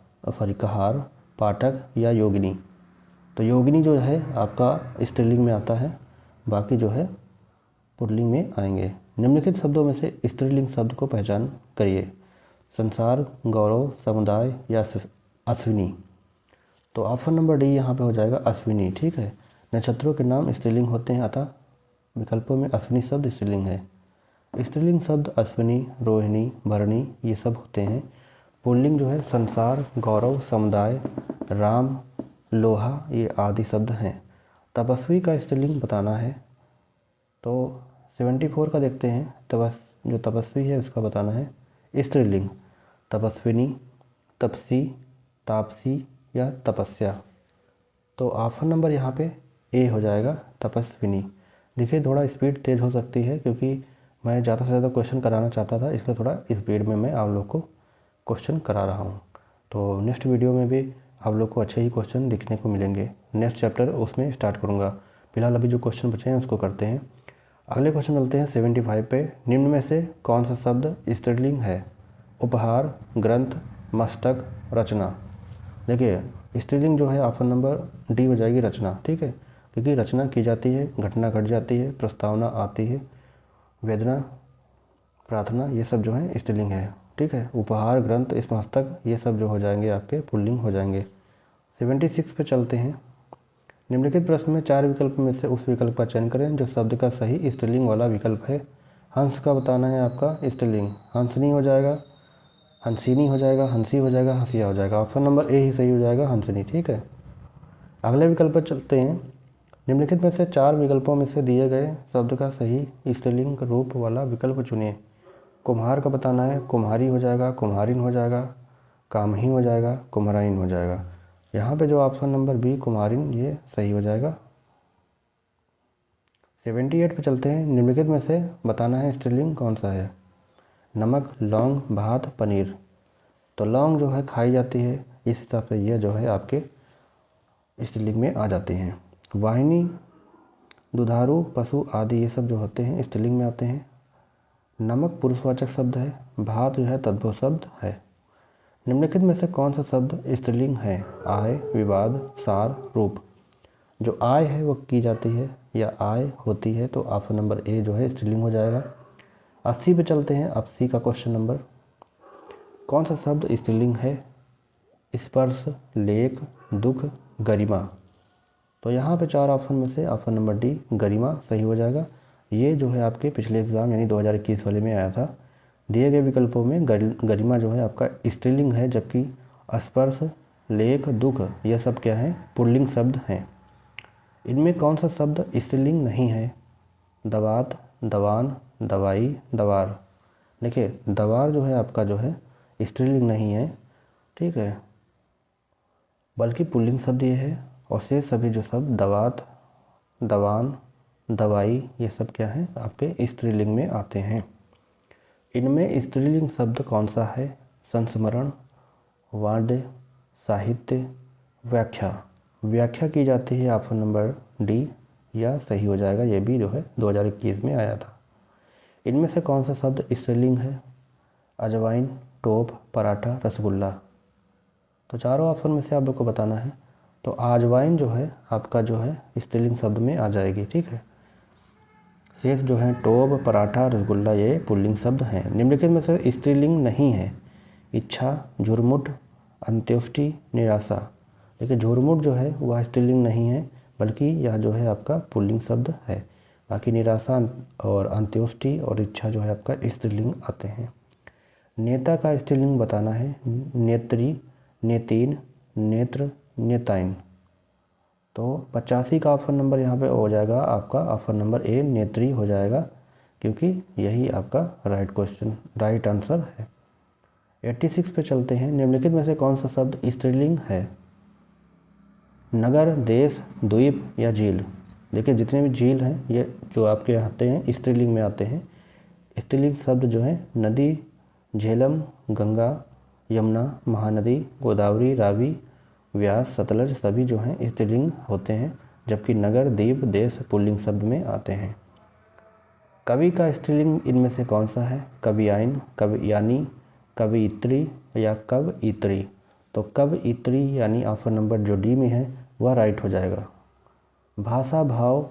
कहार, पाठक या योगिनी। तो योगिनी जो है आपका स्त्रीलिंग में आता है, बाकी जो है पुल्लिंग में आएंगे। निम्नलिखित शब्दों में से स्त्रीलिंग शब्द को पहचान करिए। संसार, गौरव, समुदाय या अश्विनी। तो ऑप्शन नंबर डी यहाँ पे हो जाएगा अश्विनी, ठीक है। नक्षत्रों के नाम स्त्रीलिंग होते हैं, अतः विकल्पों में अश्विनी शब्द स्त्रीलिंग है। स्त्रीलिंग शब्द अश्विनी, रोहिणी, भरणी ये सब होते हैं। पुल्लिंग जो है संसार, गौरव, समुदाय, राम, लोहा ये आदि शब्द हैं। तपस्वी का स्त्रीलिंग बताना है। तो 74 का देखते हैं। जो तपस्वी है उसका बताना है स्त्रीलिंग। तपस्विनी, तपसी, तापसी या तपस्या। तो ऑप्शन नंबर यहाँ पे ए हो जाएगा तपस्विनी। देखिए थोड़ा स्पीड तेज़ हो सकती है क्योंकि मैं ज़्यादा से ज़्यादा क्वेश्चन कराना चाहता था, इसलिए थोड़ा स्पीड में मैं आप लोग को क्वेश्चन करा रहा हूँ। तो नेक्स्ट वीडियो में भी आप लोग को अच्छे ही क्वेश्चन दिखने को मिलेंगे। नेक्स्ट चैप्टर उसमें स्टार्ट करूँगा। फिलहाल अभी जो क्वेश्चन बचे हैं उसको करते हैं। अगले क्वेश्चन चलते हैं 75 पे। निम्न में से कौन सा शब्द स्त्रीलिंग है? उपहार, ग्रंथ, मस्तक, रचना। देखिए स्त्रीलिंग जो है ऑप्शन नंबर डी हो जाएगी रचना, ठीक है, क्योंकि रचना की जाती है, घटना घट जाती है, प्रस्तावना आती है, वेदना प्रार्थना, ये सब जो है स्त्रीलिंग है। ठीक है, उपहार, ग्रंथ, स्मस्तक, ये सब जो हो जाएंगे आपके पुल्लिंग हो जाएंगे। 76 पे चलते हैं। निम्नलिखित प्रश्न में 4 विकल्प में से उस विकल्प का चयन करें जो शब्द का सही स्त्रीलिंग वाला विकल्प है। हंस का बताना है आपका स्त्रीलिंग, हंसनी हो जाएगा, हंसिनी हो जाएगा, हंसी हो जाएगा, हंसिया हो जाएगा। ऑप्शन नंबर ए ही सही हो जाएगा, हंसनी। ठीक है, अगले विकल्प पर चलते हैं। निम्नलिखित में से 4 विकल्पों में से दिए गए शब्द का सही स्त्रीलिंग रूप वाला विकल्प चुनिए। कुम्हार का बताना है, कुम्हारी हो जाएगा, कुम्हारिन हो जाएगा, कामही हो जाएगा, कुम्हाराइन हो जाएगा। यहाँ पे जो ऑप्शन नंबर बी कुम्हारिन ये सही हो जाएगा। 78 पे चलते हैं। निम्नलिखित में से बताना है स्त्रीलिंग कौन सा है। नमक, लौंग, भात, पनीर। तो लौंग जो है खाई जाती है, इस हिसाब से ये जो है आपके स्त्रीलिंग में आ जाते हैं। वाहिनी, दुधारू, पशु आदि ये सब जो होते हैं स्त्रीलिंग में आते हैं। नमक पुरुषवाचक शब्द है, भात जो है तद्भव शब्द है। निम्नलिखित में से कौन सा शब्द स्त्रीलिंग है। आय, विवाद, सार, रूप। जो आय है वो की जाती है या आय होती है, तो ऑप्शन नंबर ए जो है स्त्रीलिंग हो जाएगा। 80 पे चलते हैं। 80 का क्वेश्चन नंबर, कौन सा शब्द स्त्रीलिंग है। स्पर्श, लेख, दुख, गरिमा। तो यहाँ पे 4 ऑप्शन में से ऑप्शन नंबर डी गरिमा सही हो जाएगा। ये जो है आपके पिछले एग्ज़ाम यानी 2021 वाले में आया था। दिए गए विकल्पों में गरिमा जो है आपका स्त्रीलिंग है, जबकि स्पर्श, लेख, दुख ये सब क्या है पुल्लिंग शब्द हैं। इनमें कौन सा शब्द स्त्रीलिंग नहीं है। दवात, दवान, दवाई, दवार। देखिए दवार जो है आपका जो है स्त्रीलिंग नहीं है, ठीक है, बल्कि पुल्लिंग शब्द ये है। और शेष सभी जो शब्द दवात, दवान, दवाई ये सब क्या है आपके स्त्रीलिंग में आते हैं। इनमें स्त्रीलिंग शब्द कौन सा है। संस्मरण, वाद्य, साहित्य, व्याख्या। व्याख्या की जाती है, ऑप्शन नंबर डी या सही हो जाएगा। ये भी जो है 2021 में आया था। इनमें से कौन सा शब्द स्त्रीलिंग है। अजवाइन, टोप, पराठा, रसगुल्ला। तो चारों ऑप्शन में से आप लोग को बताना है। तो अजवाइन जो है आपका जो है स्त्रीलिंग शब्द में आ जाएगी। ठीक है, शेष जो है टोप, पराठा, रसगुल्ला ये पुल्लिंग शब्द हैं। निम्नलिखित में से स्त्रीलिंग नहीं है। इच्छा, झुरमुट, अंत्योष्टि, निराशा। देखिए झुरमुट जो है वह स्त्रीलिंग नहीं है, बल्कि यह जो है आपका पुल्लिंग शब्द है। बाकी निराशा और अंत्योष्टि और इच्छा जो है आपका स्त्रीलिंग आते हैं। नेता का स्त्रीलिंग बताना है। नेत्री, नेतीन, नेत्र, नेताइन। तो 85 का ऑप्शन नंबर यहाँ पे हो जाएगा आपका ऑप्शन नंबर ए नेत्री हो जाएगा, क्योंकि यही आपका राइट आंसर है। 86 पे चलते हैं। निम्नलिखित में से कौन सा शब्द स्त्रीलिंग है। नगर, देश, द्वीप या झील। देखिए जितने भी झील हैं ये जो आपके आते हैं स्त्रीलिंग में आते हैं। स्त्रीलिंग शब्द जो है नदी, झेलम, गंगा, यमुना, महानदी, गोदावरी, रावी, व्यास, सतलज सभी जो हैं स्त्रीलिंग होते हैं, जबकि नगर, द्वीप, देश पुल्लिंग शब्द में आते हैं। कवि का स्त्रीलिंग इनमें से कौन सा है। कवियाइन, कवियानी, कवियत्री या कवयित्री। तो कवयित्री यानी ऑप्शन नंबर जो डी में है वह राइट हो जाएगा। भाषा, भाव,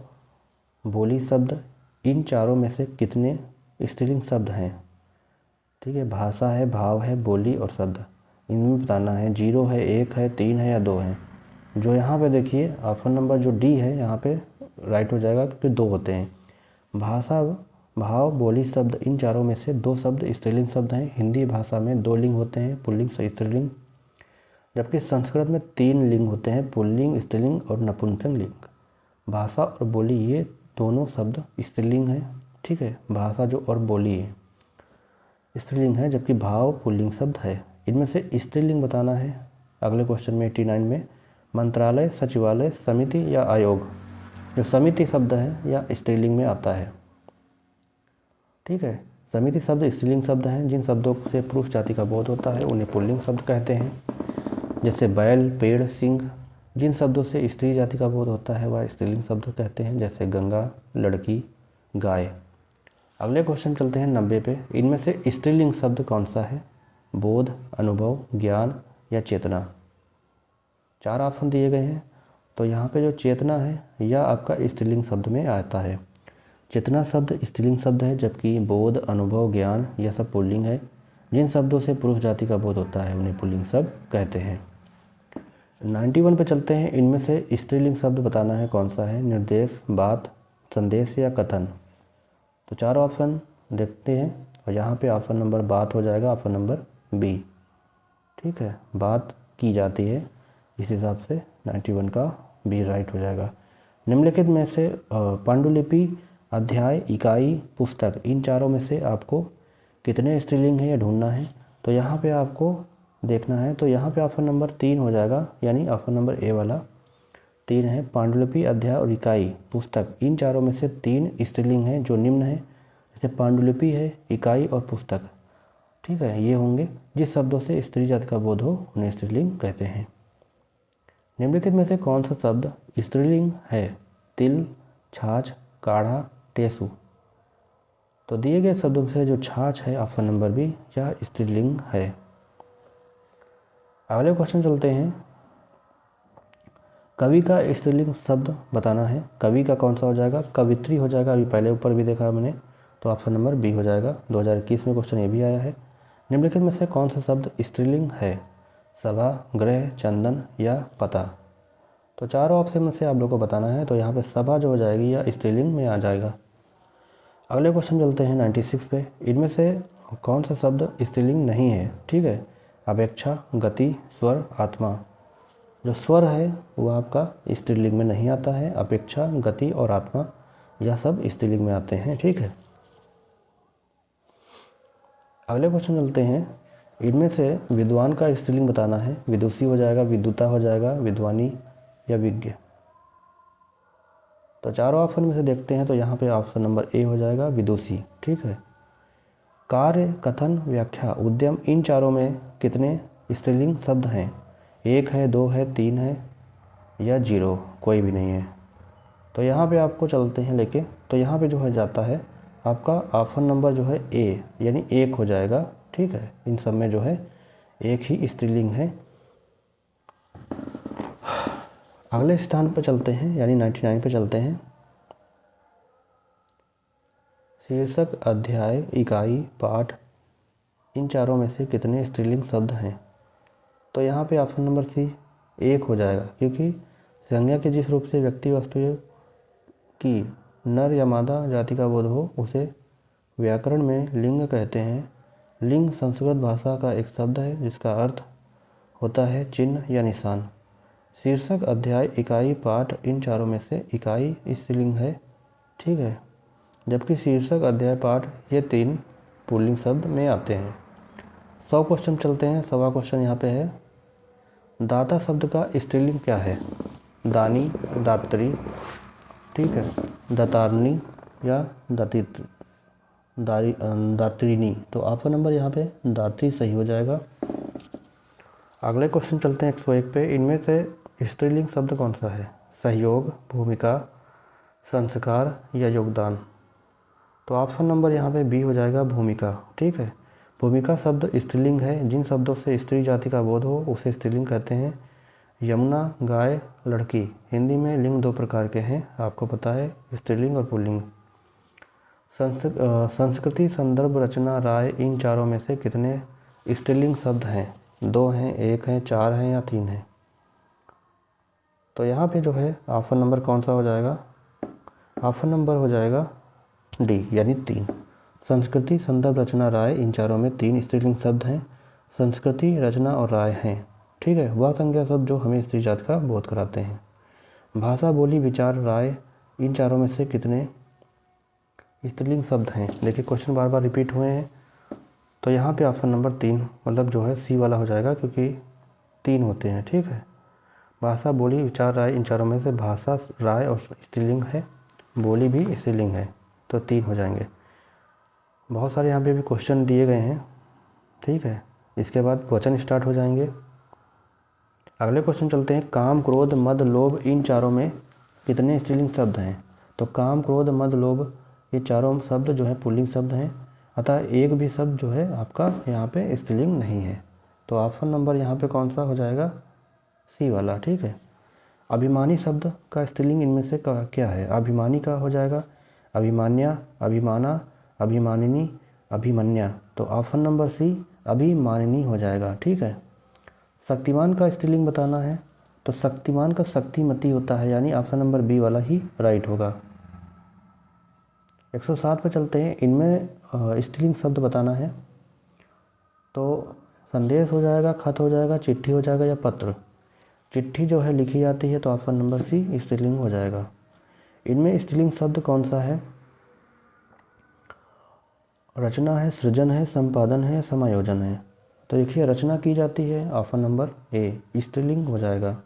बोली शब्द, इन चारों में से कितने स्त्रीलिंग शब्द हैं। ठीक है, भाषा है, भाव है, बोली और शब्द, इनमें बताना है। 0 है, 1 है, 3 है या 2 है। जो यहाँ पे देखिए ऑप्शन नंबर जो डी है यहाँ पे राइट हो जाएगा, क्योंकि 2 होते हैं। भाषा, भाव, बोली, शब्द, इन चारों में से 2 शब्द स्त्रीलिंग शब्द हैं। हिंदी भाषा में 2 लिंग होते हैं, पुल्लिंग स्त्रीलिंग, जबकि संस्कृत में 3 लिंग होते हैं, पुल्लिंग, स्त्रीलिंग और नपुंसक लिंग। भाषा और बोली ये दोनों शब्द स्त्रीलिंग हैं। ठीक है, भाषा जो और बोली है स्त्रीलिंग है, जबकि भाव पुल्लिंग शब्द है। इनमें से स्त्रीलिंग बताना है। अगले क्वेश्चन में 89 में मंत्रालय, सचिवालय, समिति या आयोग। जो समिति शब्द है या स्त्रीलिंग में आता है। ठीक है, समिति शब्द स्त्रीलिंग शब्द हैं। जिन शब्दों से पुरुष जाति का बोध होता है उन्हें पुल्लिंग शब्द कहते हैं, जैसे बैल, पेड़, सिंह। जिन शब्दों से स्त्री जाति का बोध होता है वह स्त्रीलिंग शब्द कहते हैं, जैसे गंगा, लड़की, गाय। अगले क्वेश्चन चलते हैं 90 पे। इनमें से स्त्रीलिंग शब्द कौन सा है। बोध, अनुभव, ज्ञान या चेतना। 4 ऑप्शन दिए गए हैं। तो यहाँ पे जो चेतना है यह आपका स्त्रीलिंग शब्द में आता है। जितना शब्द स्त्रीलिंग शब्द है, जबकि बोध, अनुभव, ज्ञान यह सब पुल्लिंग है। जिन शब्दों से पुरुष जाति का बोध होता है उन्हें पुल्लिंग शब्द कहते हैं। 91 पे चलते हैं। इनमें से स्त्रीलिंग शब्द बताना है कौन सा है। निर्देश, बात, संदेश या कथन। तो चारों ऑप्शन देखते हैं और यहाँ पे ऑप्शन नंबर बात हो जाएगा, ऑप्शन नंबर बी। ठीक है, बात की जाती है, इस हिसाब से 91 का बी राइट हो जाएगा। निम्नलिखित में से पांडुलिपि, अध्याय, इकाई, पुस्तक, इन चारों में से आपको कितने स्त्रीलिंग है यह ढूंढना है। तो यहाँ पे आपको देखना है, तो यहाँ पे ऑप्शन नंबर 3 हो जाएगा, यानी ऑप्शन नंबर ए वाला 3 है। पांडुलिपि, अध्याय और इकाई, पुस्तक, इन चारों में से 3 स्त्रीलिंग हैं जो निम्न है। जैसे पांडुलिपि है, इकाई और पुस्तक। ठीक है, ये होंगे जिस शब्दों से स्त्री जाति का बोध हो उन्हें स्त्रीलिंग कहते हैं। निम्नलिखित में से कौन सा शब्द स्त्रीलिंग है। तिल, छाछ, काढ़ा, टेसु। तो दिए गए शब्दों में से जो छाछ है, ऑप्शन नंबर बी, यह स्त्रीलिंग है। अगले क्वेश्चन चलते हैं। कवि का स्त्रीलिंग शब्द बताना है। कवि का कौन सा हो जाएगा, कवित्री हो जाएगा। अभी पहले ऊपर भी देखा मैंने, तो ऑप्शन नंबर बी हो जाएगा। 2021 में क्वेश्चन ये भी आया है। निम्नलिखित में से कौन सा शब्द स्त्रीलिंग है। सभा, गृह, चंदन या पता। तो चारों ऑप्शन में से आप लोग को बताना है। तो यहाँ पे सभा जो हो जाएगी या स्त्रीलिंग में आ जाएगा। अगले क्वेश्चन चलते हैं 96 पे। इनमें से कौन सा शब्द स्त्रीलिंग नहीं है। ठीक है, अपेक्षा, गति, स्वर, आत्मा। जो स्वर है वो आपका स्त्रीलिंग में नहीं आता है। अपेक्षा, गति और आत्मा यह सब स्त्रीलिंग में आते हैं। ठीक है, अगले क्वेश्चन चलते हैं। इनमें से विद्वान का स्त्रीलिंग बताना है। विदुषी हो जाएगा, विद्युता हो जाएगा, विद्वानी या विज्ञ। तो चारों ऑप्शन में से देखते हैं, तो यहाँ पे ऑप्शन नंबर ए हो जाएगा, विदुषी। ठीक है, कार्य, कथन, व्याख्या, उद्यम, इन चारों में कितने स्त्रीलिंग शब्द हैं। 1 है, 2 है, 3 है या 0, कोई भी नहीं है। तो यहाँ पे आपको चलते हैं लेके, तो यहाँ पे जो है जाता है आपका ऑप्शन नंबर जो है ए, यानी 1 हो जाएगा। ठीक है, इन सब में जो है एक ही स्त्रीलिंग है। अगले स्थान पर चलते हैं, यानी 99 पे चलते हैं। शीर्षक, अध्याय, इकाई, पाठ, इन चारों में से कितने स्त्रीलिंग शब्द हैं। तो यहाँ पे ऑप्शन नंबर सी 1 हो जाएगा, क्योंकि संज्ञा के जिस रूप से व्यक्ति वस्तु की नर या मादा जाति का बोध हो उसे व्याकरण में लिंग कहते हैं। लिंग संस्कृत भाषा का एक शब्द है जिसका अर्थ होता है चिन्ह या निशान। शीर्षक, अध्याय, इकाई, पाठ, इन चारों में से इकाई स्त्रीलिंग है। ठीक है, जबकि शीर्षक, अध्याय, पाठ ये 3 पुल्लिंग शब्द में आते हैं। 100 क्वेश्चन चलते हैं। 100वां क्वेश्चन यहाँ पे है। दाता शब्द का स्त्रीलिंग क्या है। दानी, दात्री, ठीक है, दातारनी या दात्रिनी। तो ऑप्शन नंबर यहाँ पे दात्री सही हो जाएगा। अगले क्वेश्चन चलते हैं 101 पे। इनमें से स्त्रीलिंग शब्द कौन सा है। सहयोग, भूमिका, संस्कार या योगदान। तो ऑप्शन नंबर यहाँ पे बी हो जाएगा, भूमिका। ठीक है, भूमिका शब्द स्त्रीलिंग है। जिन शब्दों से स्त्री जाति का बोध हो उसे स्त्रीलिंग कहते हैं। यमुना, गाय, लड़की। हिंदी में लिंग 2 प्रकार के हैं, आपको पता है, स्त्रीलिंग और पुल्लिंग। संस्कृति, संदर्भ, रचना, राय, इन चारों में से कितने स्त्रीलिंग शब्द हैं। 2 हैं, 1 है, 4 हैं या 3 हैं। तो यहाँ पे जो है ऑप्शन नंबर कौन सा हो जाएगा। ऑप्शन नंबर हो जाएगा डी, यानी 3। संस्कृति, संदर्भ, रचना, राय, इन चारों में 3 स्त्रीलिंग शब्द हैं। संस्कृति, रचना और राय हैं। ठीक है, वह संज्ञा शब्द जो हमें स्त्री जाति का बोध कराते हैं। भाषा, बोली, विचार, राय, इन चारों में से कितने स्त्रीलिंग शब्द हैं। देखिए क्वेश्चन बार बार रिपीट हुए हैं, तो यहाँ पे ऑप्शन नंबर 3 मतलब जो है सी वाला हो जाएगा, क्योंकि 3 होते हैं। ठीक है, भाषा, बोली, विचार, राय, इन चारों में से भाषा, राय और स्त्रीलिंग है, बोली भी स्त्रीलिंग है, तो 3 हो जाएंगे। बहुत सारे यहाँ पे भी क्वेश्चन दिए गए हैं। ठीक है, इसके बाद वचन स्टार्ट हो जाएंगे। अगले क्वेश्चन चलते हैं। काम, क्रोध, मद, लोभ, इन चारों में कितने स्त्रीलिंग शब्द हैं। तो काम, क्रोध, मद, लोभ ये चारों शब्द जो है पुल्लिंग शब्द हैं, अतः एक भी शब्द जो है आपका यहाँ पे स्त्रीलिंग नहीं है। तो ऑप्शन नंबर यहाँ पे कौन सा हो जाएगा, सी वाला। ठीक है, अभिमानी शब्द का स्त्रीलिंग इनमें से क्या है। अभिमानी का हो जाएगा अभिमान्या, अभिमाना, अभिमानिनी, अभिमन्या। तो ऑप्शन नंबर सी अभिमानिनी हो जाएगा। ठीक है। शक्तिमान का स्त्रीलिंग बताना है तो शक्तिमान का शक्तिमती होता है, यानी ऑप्शन नंबर बी वाला ही राइट होगा। 107 पे चलते हैं। इनमें स्त्रीलिंग शब्द बताना है तो संदेश हो जाएगा, खत हो जाएगा, चिट्ठी हो जाएगा या पत्र। चिट्ठी जो है लिखी जाती है तो ऑप्शन नंबर सी स्त्रीलिंग हो जाएगा। इनमें स्त्रीलिंग शब्द कौन सा है? रचना है, सृजन है, संपादन है, समायोजन है। तो देखिए रचना की जाती है, ऑप्शन नंबर ए स्त्रीलिंग हो जाएगा।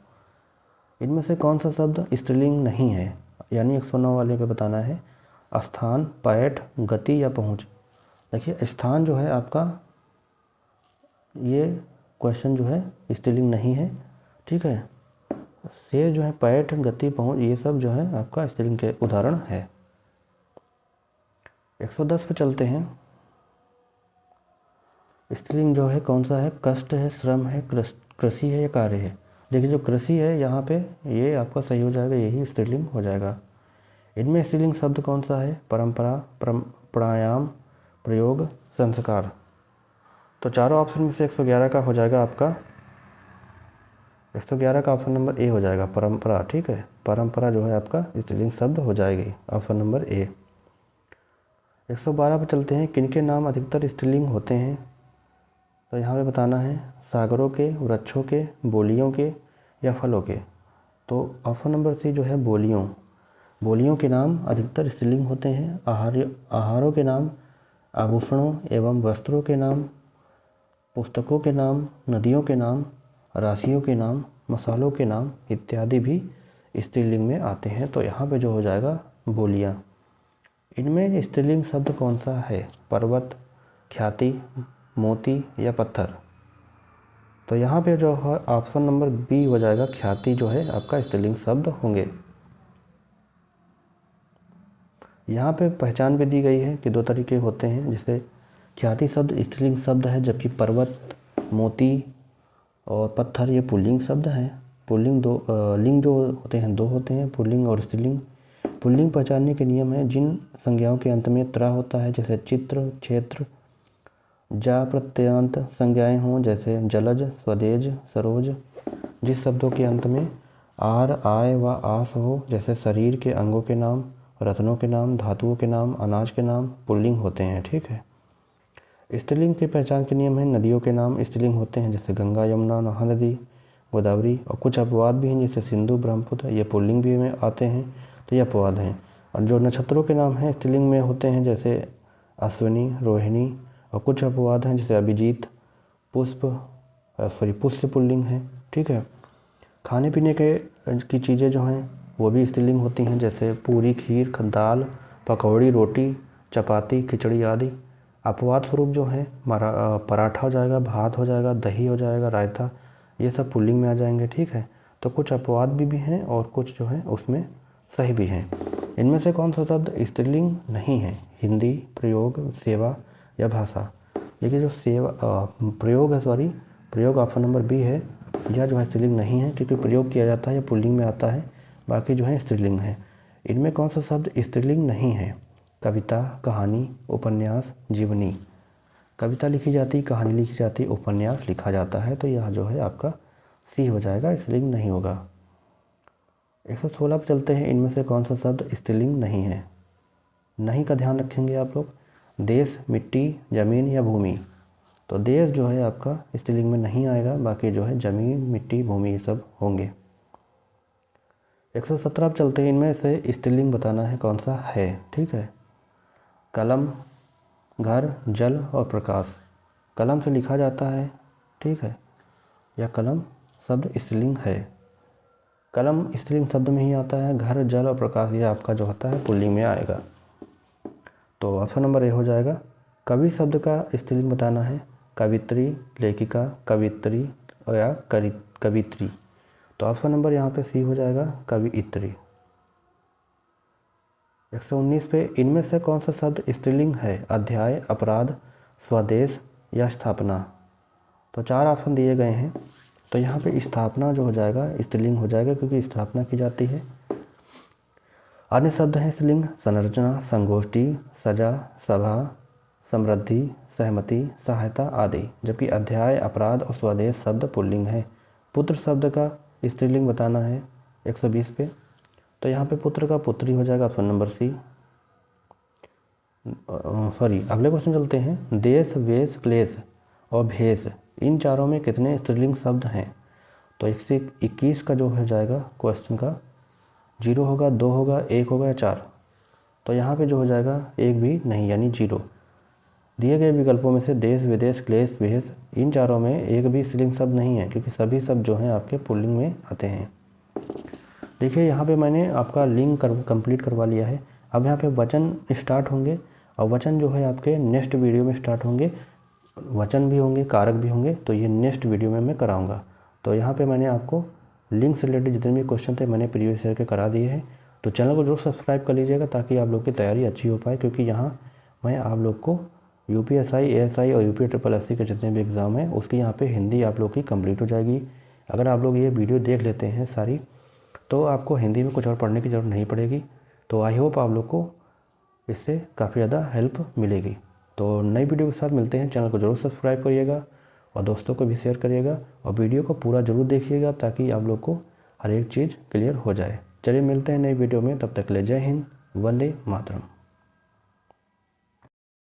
इनमें से कौन सा शब्द स्त्रीलिंग नहीं है, यानी 109 वाले पे बताना है? स्थान, पैठ, गति या पहुंच। देखिए स्थान जो है आपका, ये क्वेश्चन जो है स्त्रीलिंग नहीं है। ठीक है। शेष जो है पैठ, गति, पहुंच, ये सब जो है आपका स्त्रीलिंग के उदाहरण है। 110 पे चलते हैं। स्त्रीलिंग जो है कौन सा है? कष्ट है, श्रम है, कृषि है या कार्य है। देखिए जो कृषि है यहाँ पे ये आपका सही हो जाएगा, यही स्त्रीलिंग हो जाएगा। इनमें स्त्रीलिंग शब्द कौन सा है? परंपरा, प्राणायाम, प्रयोग, संस्कार। तो चारों ऑप्शन में से 111 का हो जाएगा आपका 111 का ऑप्शन नंबर ए हो जाएगा, परंपरा। ठीक है। परंपरा जो है आपका स्त्रीलिंग शब्द हो जाएगी, ऑप्शन नंबर ए। 112 पर चलते हैं। किनके नाम अधिकतर स्त्रीलिंग होते हैं? तो यहाँ पे बताना है सागरों के, वृक्षों के, बोलियों के या फलों के। तो ऑप्शन नंबर सी जो है बोलियों। बोलियों के नाम अधिकतर स्त्रीलिंग होते हैं। आहारों के नाम, आभूषणों एवं वस्त्रों के नाम, पुस्तकों के नाम, नदियों के नाम, राशियों के नाम, मसालों के नाम इत्यादि भी स्त्रीलिंग में आते हैं। तो यहाँ पे जो हो जाएगा बोलियाँ। इनमें स्त्रीलिंग शब्द कौन सा है? पर्वत, ख्याति, मोती या पत्थर। तो यहाँ पे जो है ऑप्शन नंबर बी हो जाएगा, ख्याति जो है आपका स्त्रीलिंग शब्द होंगे। यहाँ पे पहचान भी दी गई है कि दो तरीके होते हैं, जैसे ख्याति शब्द स्त्रीलिंग शब्द है, जबकि पर्वत, मोती और पत्थर ये पुल्लिंग शब्द हैं। पुल्लिंग लिंग जो होते हैं दो होते हैं, पुल्लिंग और स्त्रीलिंग। पुल्लिंग पहचानने के नियम है जिन संज्ञाओं के अंत में त्रा होता है, जैसे चित्र, क्षेत्र, जा प्रत्यंत संज्ञाएं हों, जैसे जलज, स्वदेज, सरोज। जिस शब्दों के अंत में आर, आय व आस हो, जैसे शरीर के अंगों के नाम, रत्नों के नाम, धातुओं के नाम, अनाज के नाम पुल्लिंग होते हैं। ठीक है। स्त्रीलिंग की पहचान के नियम है नदियों के नाम स्त्रीलिंग होते हैं, जैसे गंगा, यमुना, महानदी, गोदावरी। और कुछ अपवाद भी हैं, जैसे सिंधु, ब्रह्मपुत्र, ये पुल्लिंग भी में आते हैं, तो ये अपवाद हैं। और जो नक्षत्रों के नाम हैं स्त्रीलिंग में होते हैं, जैसे अश्विनी, रोहिणी। और कुछ अपवाद हैं, जैसे अभिजीत, पुष्य पुल्लिंग है। ठीक है। खाने पीने की चीज़ें जो हैं वो भी स्त्रीलिंग होती हैं, जैसे पूरी, खीर, दाल, पकौड़ी, रोटी, चपाती, खिचड़ी आदि। अपवाद स्वरूप जो है पराठा हो जाएगा, भात हो जाएगा, दही हो जाएगा, रायता, ये सब पुल्लिंग में आ जाएंगे। ठीक है। तो कुछ अपवाद भी हैं और कुछ जो है उसमें सही भी हैं। इनमें से कौन सा शब्द स्त्रीलिंग नहीं है? हिंदी, प्रयोग, सेवा या भाषा। देखिए जो प्रयोग है, प्रयोग ऑप्शन नंबर बी है, यह जो है स्त्रीलिंग नहीं है, क्योंकि प्रयोग किया जाता है या पुल्लिंग में आता है, बाकी जो है स्त्रीलिंग है। इनमें कौन सा शब्द स्त्रीलिंग नहीं है? कविता, कहानी, उपन्यास, जीवनी। कविता लिखी जाती, कहानी लिखी जाती, उपन्यास लिखा जाता है, तो यह जो है आपका सी हो जाएगा, स्त्रीलिंग नहीं होगा। 116 पर चलते हैं। इनमें से कौन सा शब्द स्त्रीलिंग नहीं है? नहीं का ध्यान रखेंगे आप लोग। देश, मिट्टी, ज़मीन या भूमि। तो देश जो है आपका स्त्रीलिंग में नहीं आएगा, बाकी जो है ज़मीन, मिट्टी, भूमि ये सब होंगे। 117 पर चलते हैं। इनमें से स्त्रीलिंग बताना है कौन सा है। ठीक है। कलम, घर, जल और प्रकाश। कलम से लिखा जाता है। ठीक है। या कलम शब्द स्त्रीलिंग है। कलम स्त्रीलिंग शब्द में ही आता है। घर, जल और प्रकाश ये आपका जो होता है पुल्लिंग में आएगा। तो ऑप्शन नंबर ए हो जाएगा। कवि शब्द का स्त्रीलिंग बताना है। कवित्री, लेखिका, कवित्री या कवित्री। तो ऑप्शन नंबर यहाँ पे सी हो जाएगा, कवियत्री। 119 पे इनमें से कौन सा शब्द स्त्रीलिंग है? अध्याय, अपराध, स्वदेश या स्थापना। तो चार ऑप्शन दिए गए हैं, तो यहाँ पे स्थापना जो हो जाएगा स्त्रीलिंग हो जाएगा, क्योंकि स्थापना की जाती है। अन्य शब्द हैं स्त्रीलिंग संरचना, संगोष्ठी, सजा, सभा, समृद्धि, सहमति, सहायता आदि। जबकि अध्याय, अपराध और स्वदेश शब्द पुल्लिंग है। पुत्र शब्द का स्त्रीलिंग बताना है 120 पे। तो यहाँ पे पुत्र का पुत्री हो जाएगा, ऑप्शन नंबर सी। अगले क्वेश्चन चलते हैं। देश, वेश, क्लेश और भेष, इन चारों में कितने स्त्रीलिंग शब्द हैं? तो 121 का जो हो जाएगा क्वेश्चन का 0 होगा, 2 होगा, 1 होगा या 4। तो यहाँ पे जो हो जाएगा 1 भी नहीं, यानी 0। दिए गए विकल्पों में से देश, विदेश, क्लेश, भेष, इन चारों में एक भी स्त्रीलिंग शब्द नहीं है, क्योंकि सभी शब्द जो हैं आपके पुल्लिंग में आते हैं। देखिए यहाँ पे मैंने आपका लिंक कंप्लीट करवा लिया है। अब यहाँ पे वचन स्टार्ट होंगे और वचन जो है आपके नेक्स्ट वीडियो में स्टार्ट होंगे। वचन भी होंगे, कारक भी होंगे, तो ये नेक्स्ट वीडियो में मैं कराऊंगा। तो यहाँ पे मैंने आपको लिंक से रिलेटेड जितने भी क्वेश्चन थे मैंने प्रीवियस ईयर के करा दिए हैं। तो चैनल को जरूर सब्सक्राइब कर लीजिएगा ताकि आप लोग की तैयारी अच्छी हो पाए, क्योंकि यहाँ मैं आप लोग को यूपीएसआई, एएसआई और यूपीएससी के जितने भी एग्ज़ाम हैं उसकी यहाँ पे हिंदी आप लोग की कंप्लीट हो जाएगी। अगर आप लोग ये वीडियो देख लेते हैं सारी, तो आपको हिंदी में कुछ और पढ़ने की ज़रूरत नहीं पड़ेगी। तो आई होप आप लोग को इससे काफ़ी ज़्यादा हेल्प मिलेगी। तो नई वीडियो के साथ मिलते हैं। चैनल को जरूर सब्सक्राइब करिएगा और दोस्तों को भी शेयर करिएगा और वीडियो को पूरा ज़रूर देखिएगा ताकि आप लोग को हर एक चीज़ क्लियर हो जाए। चलिए मिलते हैं नई वीडियो में, तब तक ले जय हिंद, वंदे मातरम।